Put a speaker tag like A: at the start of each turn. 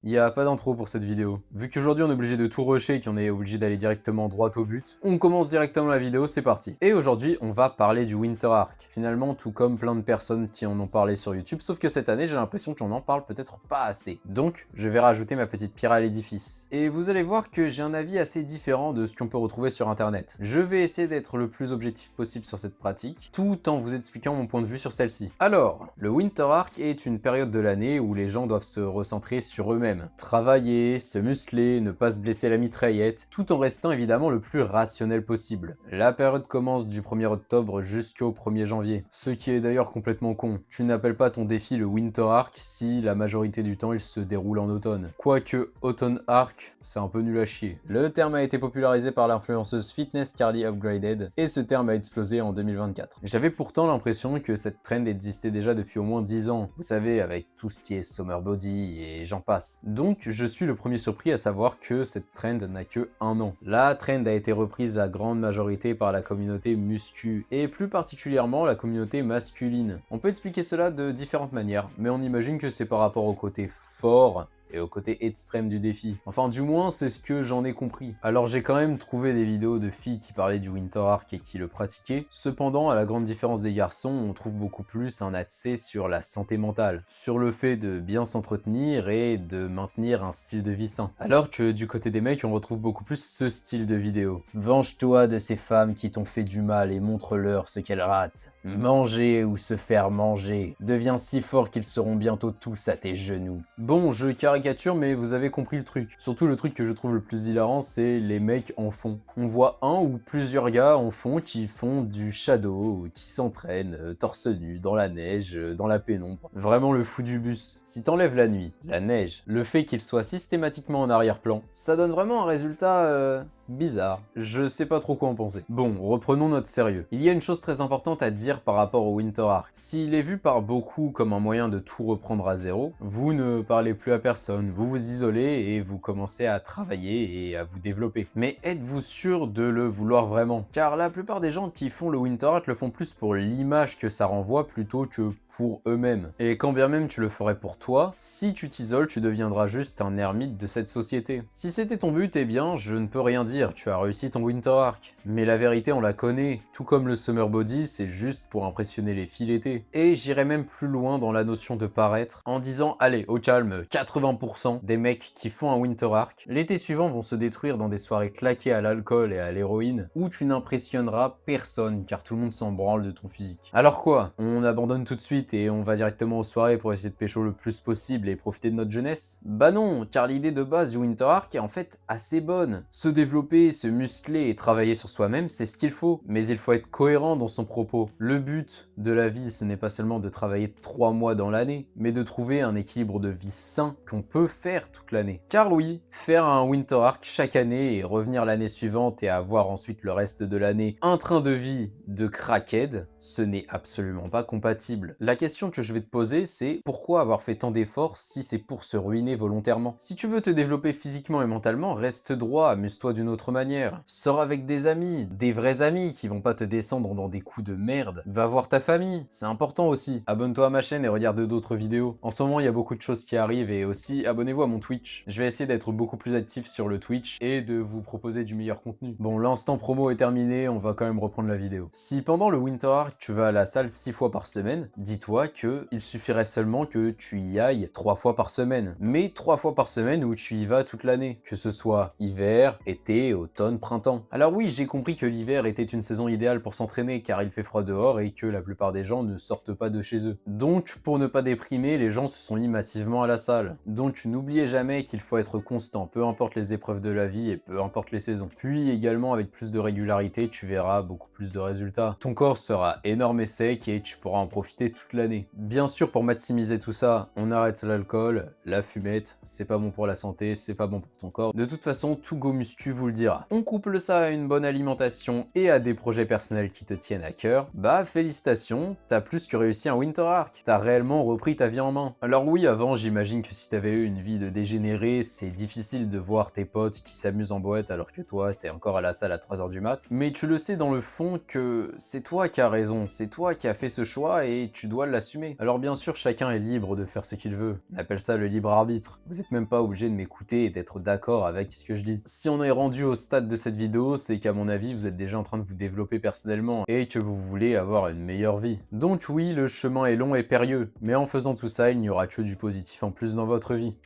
A: Il n'y a pas d'intro pour cette vidéo. Vu qu'aujourd'hui on est obligé de tout rusher et qu'on est obligé d'aller directement droit au but, on commence directement la vidéo, c'est parti. Et aujourd'hui on va parler du Winter Arc. Finalement, tout comme plein de personnes qui en ont parlé sur YouTube, sauf que cette année j'ai l'impression qu'on en parle peut-être pas assez. Donc je vais rajouter ma petite pierre à l'édifice. Et vous allez voir que j'ai un avis assez différent de ce qu'on peut retrouver sur internet. Je vais essayer d'être le plus objectif possible sur cette pratique, tout en vous expliquant mon point de vue sur celle-ci. Alors, le Winter Arc est une période de l'année où les gens doivent se recentrer sur eux-mêmes. Travailler, se muscler, ne pas se blesser à la mitraillette, tout en restant évidemment le plus rationnel possible. La période commence du 1er octobre jusqu'au 1er janvier, ce qui est d'ailleurs complètement con. Tu n'appelles pas ton défi le Winter Arc si la majorité du temps il se déroule en automne. Quoique Autumn Arc, c'est un peu nul à chier. Le terme a été popularisé par l'influenceuse Fitness Carly Upgraded, et ce terme a explosé en 2024. J'avais pourtant l'impression que cette trend existait déjà depuis au moins 10 ans, vous savez, avec tout ce qui est summer body et j'en passe. Donc je suis le premier surpris à savoir que cette trend n'a que un an. La trend a été reprise à grande majorité par la communauté muscu, et plus particulièrement la communauté masculine. On peut expliquer cela de différentes manières, mais on imagine que c'est par rapport au côté fort et au côté extrême du défi. Enfin, du moins, c'est ce que j'en ai compris. Alors j'ai quand même trouvé des vidéos de filles qui parlaient du Winter Arc et qui le pratiquaient. Cependant, à la grande différence des garçons, on trouve beaucoup plus un accès sur la santé mentale, sur le fait de bien s'entretenir et de maintenir un style de vie sain. Alors que du côté des mecs, on retrouve beaucoup plus ce style de vidéo. Venge-toi de ces femmes qui t'ont fait du mal et montre-leur ce qu'elles ratent. Manger ou se faire manger. Deviens si fort qu'ils seront bientôt tous à tes genoux. Bon, je caricature, mais vous avez compris le truc. Surtout le truc que je trouve le plus hilarant, c'est les mecs en fond. On voit un ou plusieurs gars en fond qui font du shadow, qui s'entraînent torse nu, dans la neige, dans la pénombre. Vraiment le fou du bus. Si t'enlèves la nuit, la neige, le fait qu'il soit systématiquement en arrière-plan, ça donne vraiment un résultat bizarre. Je sais pas trop quoi en penser. Bon, reprenons notre sérieux. Il y a une chose très importante à dire par rapport au Winter Arc. S'il est vu par beaucoup comme un moyen de tout reprendre à zéro, vous ne parlez plus à personne, vous vous isolez et vous commencez à travailler et à vous développer. Mais êtes-vous sûr de le vouloir vraiment? Car la plupart des gens qui font le Winter Arc le font plus pour l'image que ça renvoie plutôt que pour eux-mêmes. Et quand bien même tu le ferais pour toi, si tu t'isoles, tu deviendras juste un ermite de cette société. Si c'était ton but, eh bien, je ne peux rien dire, tu as réussi ton Winter Arc. Mais la vérité, on la connaît. Tout comme le Summer Body, c'est juste pour impressionner les filles l'été. Et j'irais même plus loin dans la notion de paraître, en disant, allez, au calme, 80% des mecs qui font un Winter Arc, l'été suivant vont se détruire dans des soirées claquées à l'alcool et à l'héroïne, où tu n'impressionneras personne, car tout le monde s'en branle de ton physique. Alors quoi? On abandonne tout de suite et on va directement aux soirées pour essayer de pécho le plus possible et profiter de notre jeunesse? Bah non, car l'idée de base du Winter Arc est en fait assez bonne. Se développer, se muscler et travailler sur soi-même, c'est ce qu'il faut. Mais il faut être cohérent dans son propos. Le but de la vie, ce n'est pas seulement de travailler 3 mois dans l'année, mais de trouver un équilibre de vie sain qu'on peut faire toute l'année. Car oui, faire un Winter Arc chaque année et revenir l'année suivante et avoir ensuite le reste de l'année un train de vie de crackhead, ce n'est absolument pas compatible. La question que je vais te poser, c'est pourquoi avoir fait tant d'efforts si c'est pour se ruiner volontairement? Si tu veux te développer physiquement et mentalement, reste droit, amuse-toi d'une autre manière. Sors avec des vrais amis qui vont pas te descendre dans des coups de merde. Va voir ta famille, c'est important aussi. Abonne-toi à ma chaîne et regarde d'autres vidéos. En ce moment, il y a beaucoup de choses qui arrivent et aussi abonnez-vous à mon Twitch. Je vais essayer d'être beaucoup plus actif sur le Twitch et de vous proposer du meilleur contenu. Bon, l'instant promo est terminé, on va quand même reprendre la vidéo. Si pendant le Winter Arc, tu vas à la salle 6 fois par semaine, dis-toi que il suffirait seulement que tu y ailles 3 fois par semaine. Mais 3 fois par semaine où tu y vas toute l'année, que ce soit hiver, été, automne, printemps. Alors oui, j'ai compris que l'hiver était une saison idéale pour s'entraîner car il fait froid dehors et que la plupart des gens ne sortent pas de chez eux. Donc, pour ne pas déprimer, les gens se sont mis massivement à la salle. Donc, n'oubliez jamais qu'il faut être constant, peu importe les épreuves de la vie et peu importe les saisons. Puis également, avec plus de régularité, tu verras beaucoup plus de résultats. Ton corps sera énorme et sec et tu pourras en profiter toute l'année. Bien sûr, pour maximiser tout ça, on arrête l'alcool, la fumette, c'est pas bon pour la santé, c'est pas bon pour ton corps. De toute façon, tout go muscu vous le dira. On couple ça à une bonne alimentation et à des projets personnels qui te tiennent à cœur, bah félicitations, t'as plus que réussi un Winter Arc, t'as réellement repris ta vie en main. Alors oui, avant j'imagine que si t'avais eu une vie de dégénéré, c'est difficile de voir tes potes qui s'amusent en boîte alors que toi t'es encore à la salle à 3h du mat, mais tu le sais dans le fond que c'est toi qui as raison, c'est toi qui as fait ce choix et tu dois l'assumer. Alors bien sûr chacun est libre de faire ce qu'il veut, on appelle ça le libre arbitre, vous êtes même pas obligé de m'écouter et d'être d'accord avec ce que je dis. Si on est rendu au stade de cette vidéo, c'est qu'à mon avis vous êtes déjà en train de vous développer personnellement et que vous voulez avoir une meilleure vie. Donc oui, le chemin est long et périlleux, mais en faisant tout ça, il n'y aura que du positif en plus dans votre vie.